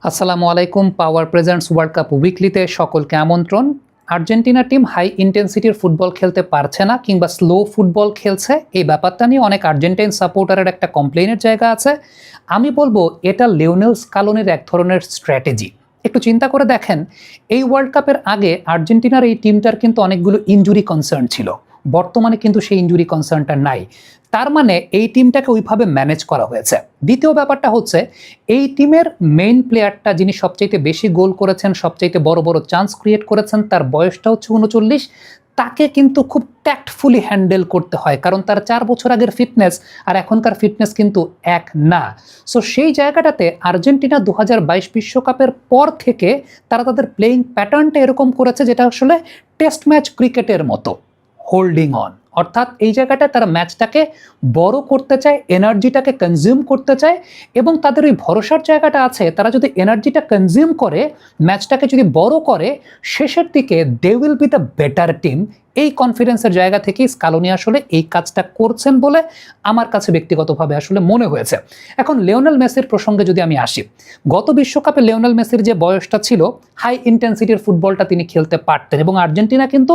আসসালামু আলাইকুম। পাওয়ার presents world cup উইকলিতে সকলকে আমন্ত্রণ। আর্জেন্টিনা টিম হাই ইন্টেন্সিটির ফুটবল খেলতে পারছে না কিংবা স্লো ফুটবল খেলছে, এই ব্যাপারটা নিয়ে অনেক আর্জেন্টাইন সাপোর্টারের একটা কমপ্লেনের জায়গা আছে। আমি বলবো এটা লিওনেল স্কালোনির এক ধরনের স্ট্র্যাটেজি। একটু চিন্তা করে দেখেন, এই ওয়ার্ল্ড কাপের আগে আর্জেন্টিনার এই টিমটার কিন্তু অনেকগুলো ইনজুরি কনসার্ন ছিল। বর্তমানে কিন্তু সেই ইনজুরি কনসার্নটা নাই। তার মানে এই টিমটাকে ওইভাবে ম্যানেজ করা হয়েছে। দ্বিতীয় ব্যাপারটা হচ্ছে, এই টিমের মেইন প্লেয়ারটা যিনি সবচাইতে বেশি গোল করেছেন, সবচাইতে বড় বড় চান্স ক্রিয়েট করেছেন, তার বয়সটা হচ্ছে ৩৯। তাকে কিন্তু খুব ট্যাক্টফুলি হ্যান্ডেল করতে হয়, কারণ তার ৪ বছর আগের ফিটনেস আর এখনকার ফিটনেস কিন্তু এক না। সো সেই জায়গাটাতে আর্জেন্টিনা ২০২২ বিশ্বকাপের পর থেকে তারা তাদের প্লেয়িং প্যাটার্নটা এরকম করেছে যেটা আসলে টেস্ট ম্যাচ ক্রিকেটের মতো, হোল্ডিং অন। অর্থাৎ এই জায়গাটায় তারা ম্যাচটাকে বড় করতে চায়, এনার্জিটাকে কনজিউম করতে চায়, এবং তাদের ওই ভরসার জায়গাটা আছে, তারা যদি এনার্জিটা কনজিউম করে, ম্যাচটাকে যদি বড় করে, শেষের দিকে they will be the better team. এই কনফিডেন্সের জায়গা থেকেই স্কালোনি আসলে এই কাজটা করছেন বলে আমার কাছে ব্যক্তিগতভাবে আসলে মনে হয়েছে। এখন লিওনেল মেসির প্রসঙ্গে যদি আমি আসি, গত বিশ্বকাপে লিওনেল মেসির যে বয়সটা ছিল, হাই ইন্টেন্সিটির ফুটবলটা তিনি খেলতে পারতেন এবং আর্জেন্টিনা কিন্তু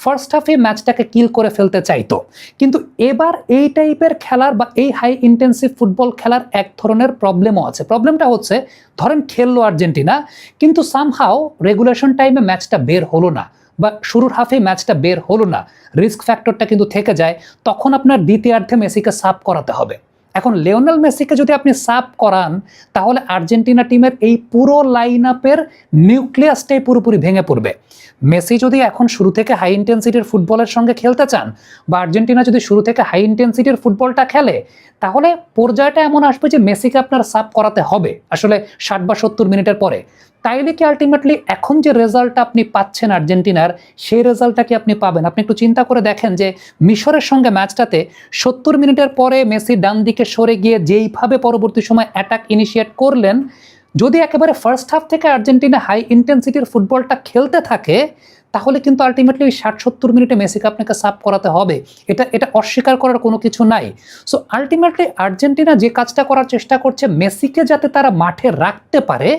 ফার্স্ট হাফে ম্যাচটাকে কিল করে ফেলতে চাইতো। কিন্তু এবার এই টাইপের খেলার বা এই হাই ইন্টেন্সিভ ফুটবল খেলার এক ধরনের প্রবলেমও আছে। প্রবলেমটা হচ্ছে, ধরেন খেললো আর্জেন্টিনা, কিন্তু সামহাও রেগুলেশন টাইমে ম্যাচটা বের হলো না বা শুরুর হাফে ম্যাচটা বের হলো না, রিস্ক ফ্যাক্টরটা কিন্তু থেকে যায়। তখন আপনার দ্বিতীয়ার্ধে মেসিকে সাব করাতে হবে। এখন লিওনেল মেসিকে যদি আপনি সাব করান, তাহলে আর্জেন্টিনা টিমের এই পুরো লাইন আপের নিউক্লিয়াসটাই পুরোপুরি ভেঙে পড়বে। মেসি যদি এখন শুরু থেকে হাই ইন্টেন্সিটির ফুটবলের সঙ্গে খেলতে চান, বা আর্জেন্টিনা যদি শুরু থেকে হাই ইন্টেন্সিটির ফুটবলটা খেলে, তাহলে পর্যায়টা এমন আসবে যে মেসিকে আপনার সাব করাতে হবে আসলে ৬০ বা ৭০ মিনিটের পরে। তাইলে কি আলটিমেটলি এখন যে রেজাল্টটা আপনি পাচ্ছেন আর্জেন্টিনার, সেই রেজাল্টটা কি আপনি পাবেন? আপনি একটু চিন্তা করে দেখেন যে মিশরের সঙ্গে ম্যাচটাতে ৭০ মিনিটের পরে মেসি ডান দিকে সরে গিয়ে যেইভাবে পরবর্তী সময় অ্যাটাক ইনিশিয়েট করলেন, যদি একেবারে ফার্স্ট হাফ থেকে আর্জেন্টিনা হাই ইন্টেন্সিটির ফুটবলটা খেলতে থাকে, তাহলে কিন্তু আলটিমেটলি ওই ৬০-৭০ মিনিটে মেসিকে আপনাকে সাব করাতে হবে। এটা অস্বীকার করার কোনো কিছু নাই। সো আলটিমেটলি আর্জেন্টিনা যে কাজটা করার চেষ্টা করছে, মেসিকে যাতে তারা মাঠে রাখতে পারে,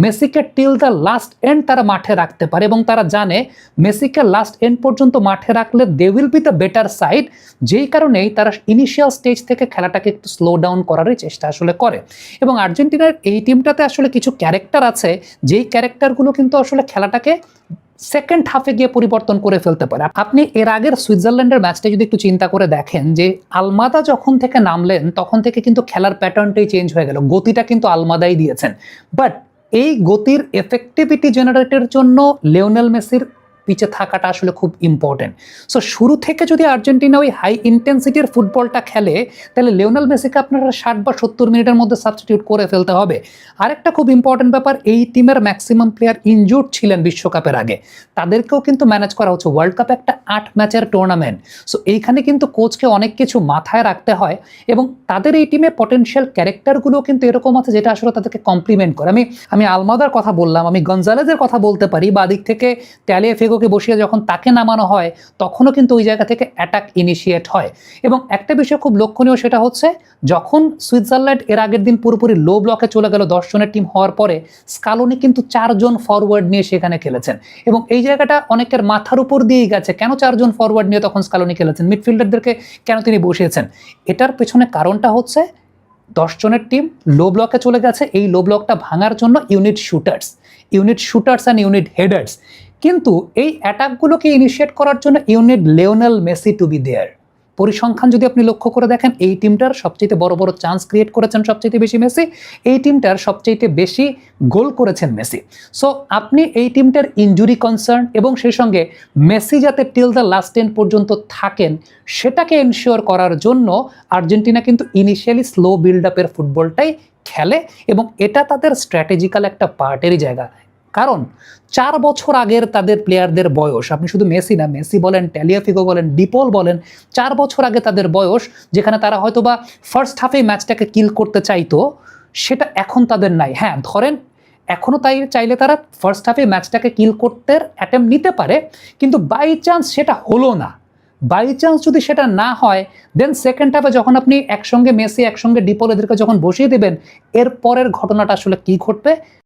মেসিকে টিল দ্য লাস্ট এন্ড তারা মাঠে রাখতে পারে, এবং তারা জানে মেসিকে লাস্ট এন্ড পর্যন্ত মাঠে রাখলে they will be the better side. যেই কারণেই তারা ইনিশিয়াল স্টেজ থেকে খেলাটাকে একটু স্লো ডাউন করারই চেষ্টা আসলে করে। এবং আর্জেন্টিনার এই টিমটাতে আসলে কিছু ক্যারেক্টার আছে, যেই ক্যারেক্টারগুলো কিন্তু আসলে খেলাটাকে সেকেন্ড হাফে গিয়ে পরিবর্তন করে ফেলতে পারে। আপনি এর আগের সুইজারল্যান্ডের ম্যাচটা যদি একটু চিন্তা করে দেখেন, যে আলমাদা যখন থেকে নামলেন তখন থেকে কিন্তু খেলার প্যাটার্নটাই চেঞ্জ হয়ে গেল। গতিটা কিন্তু আলমাদাই দিয়েছেন, বাট এই গতির এফেক্টিভিটি জেনারেটের জন্য লিওনেল মেসির পিছে থাকাটা আসলে খুব ইম্পর্টেন্ট। সো শুরু থেকে যদি আর্জেন্টিনা ওই হাই ইন্টেন্সিটির ফুটবলটা খেলে, তাহলে লিওনেল মেসিকে আপনারা ৬০ বা ৭০ মিনিটের মধ্যে সাবস্টিটিউট করে ফেলতে হবে। আরেকটা খুব ইম্পর্টেন্ট ব্যাপার, এই টিমের ম্যাক্সিমাম প্লেয়ার ইনজুর্ড ছিলেন বিশ্বকাপের আগে, তাদেরকেও কিন্তু ম্যানেজ করা হচ্ছে। ওয়ার্ল্ড কাপ একটা ৮ ম্যাচের টুর্নামেন্ট। সো এইখানে কিন্তু কোচকে অনেক কিছু মাথায় রাখতে হয়, এবং তাদের এই টিমে পটেনশিয়াল ক্যারেক্টারগুলো কিন্তু এরকম আছে যেটা আসলে তাদেরকে কমপ্লিমেন্ট করে। আমি আলমাদার কথা বললাম, আমি গনজালেজের কথা বলতে পারি, বা দিক থেকে টেলিফিগোকে বসিয়ে যখন তাকে নামানো হয়, তখনও কিন্তু ওই জায়গা থেকে অ্যাটাক ইনিশিয়েট হয়। এবং একটা বিষয় খুব লক্ষণীয়, সেটা হচ্ছে যখন সুইজারল্যান্ড এর আগের দিন পুরোপুরি লো ব্লকে চলে গেল ১০ জনের টিম হওয়ার পরে, স্কালোনি কিন্তু ৪ জন ফরওয়ার্ড নিয়ে সেখানে খেলেছেন। এবং এই জায়গাটা অনেকের মাথার উপর দিয়েই গেছে, কেন ৪ জন ফরওয়ার্ড নিয়ে তখন স্কালোনি খেলেছেন, মিডফিল্ডারদেরকে কেন তিনি বসিয়েছেন? এটার পেছনে কারণটা হচ্ছে ১০ জনের টিম লো ব্লকে চলে গেছে, এই লো ব্লকটা ভাঙার জন্য unit shooters and unit headers. কিন্তু এই অ্যাটাকগুলোকে ইনিশিয়েট করার জন্য unit Lionel Messi to be there. পরিসংখ্যান যদি আপনি লক্ষ্য করে দেখেন, এই টিমটার সবচেয়ে বড় বড় চান্স ক্রিয়েট করেছেন সবচেয়ে বেশি মেসি, এই টিমটার সবচেয়ে বেশি গোল করেছেন মেসি। সো আপনি এই টিমটার ইনজুরি কনসার্ন এবং সেই সঙ্গে মেসি যাতে টিল দ্য লাস্ট এন্ড পর্যন্ত থাকেন, সেটাকে এনশিওর করার জন্য আর্জেন্টিনা কিন্তু ইনিশিয়ালি স্লো বিল্ড আপের ফুটবলটাই খেলে, এবং এটা তাদের স্ট্র্যাটেজিক্যাল একটা পার্টেরই জায়গা। কারণ ৪ বছর আগের তাদের প্লেয়ারদের বয়স, আপনি শুধু মেসি না, মেসি বলেন, টেলিফিগো বলেন, ডিপল বলেন, ৪ বছর আগে তাদের বয়স, যেখানে তারা হয়তো বা ফার্স্ট হাফে ম্যাচটাকে কিল করতে চাইতো, সেটা এখন তাদের নাই। হ্যাঁ, ধরেন এখনও তাই চাইলে তারা ফার্স্ট হাফে ম্যাচটাকে কিল করতে অ্যাটেম্প নিতে পারে, কিন্তু বাই চান্স সেটা হলো না। বাই চান্স যদি সেটা না হয়, দেন সেকেন্ড হাফে যখন আপনি একসঙ্গে মেসি, একসঙ্গে ডিপল এদেরকে যখন বসিয়ে দেবেন, এর পরের ঘটনাটা আসলে কি ঘটবে